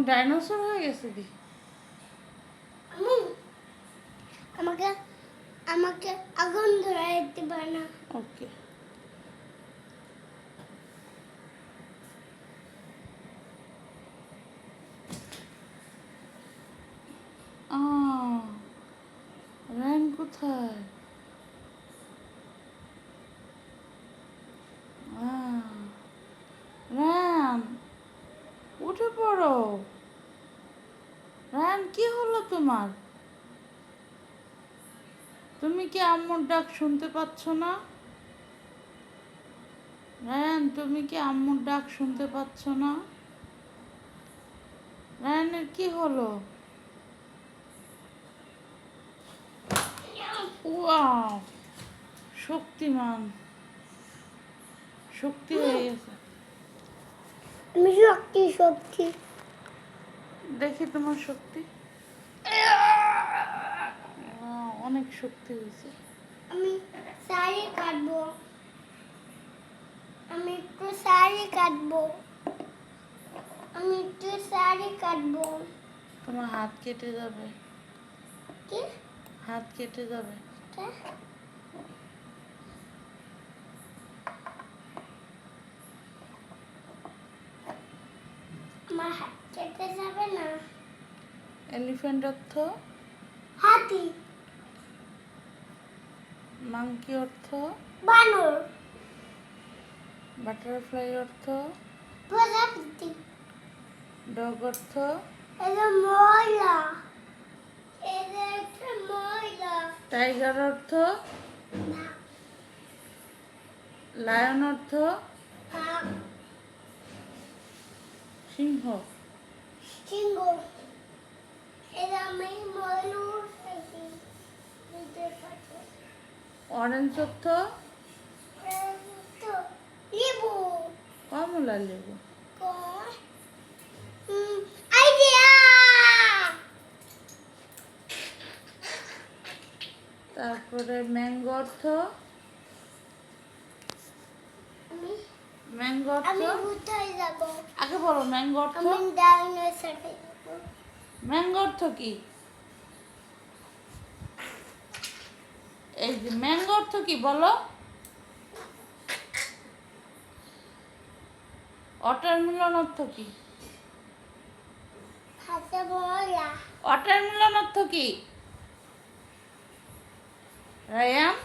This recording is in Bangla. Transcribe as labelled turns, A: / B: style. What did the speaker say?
A: ডাইনোসর হয়ে গেছে কি?
B: আমাকে আমাকে আগুন ধরাই দিবে না।
A: ওকে। রায়ন কোথায়? রায়ন উঠে পড়ো। রায়ন কি হলো তোমার? তুমি কি আম্মুর ডাক শুনতে পাচ্ছ না? রায়ন তুমি কি আম্মুর ডাক শুনতে পাচ্ছ না? রায়নের কি হলো? ওয়াও, শক্তিমান, শক্তি হয়ে গেছে।
B: আমি শক্তি
A: দেখি তোমার শক্তি। অনেক শক্তি হয়েছে।
B: আমি শাড়ি কাটবো। আমি একটু শাড়ি কাটবো।
A: তোমার হাত কেটে যাবে।
B: কি?
A: হাত কেটে যাবে।
B: আমার হাত কেটে যাবে না।
A: এলিফ্যান্ট অর্থ?
B: হাতি।
A: মাংকি অর্থ?
B: বানর।
A: বাটারফ্লাই অর্থ?
B: প্রজাপতি।
A: ডগ অর্থ?
B: ময়লা।
A: টাইগার অর্থ? লায়ন অর্থ? সিংহ।
B: সিংহ।
A: অরেঞ্জ অর্থ?
B: লেবু।
A: কমলা লেবু।
B: আইডিয়া।
A: তারপরে ম্যাঙ্গো অর্থ? ম্যাঙ্গো অর্থ?
B: আমি কোথায় যাব?
A: আগে বলো ম্যাঙ্গো অর্থ।
B: আমি ডাইনোসরে যাব।
A: ম্যাঙ্গো অর্থ কি? এই যে ম্যাঙ্গো অর্থ কি বলো? ওয়াটারমেলন অর্থ কি?
B: হাতে বলা।
A: ওয়াটারমেলন অর্থ কি? রায়ান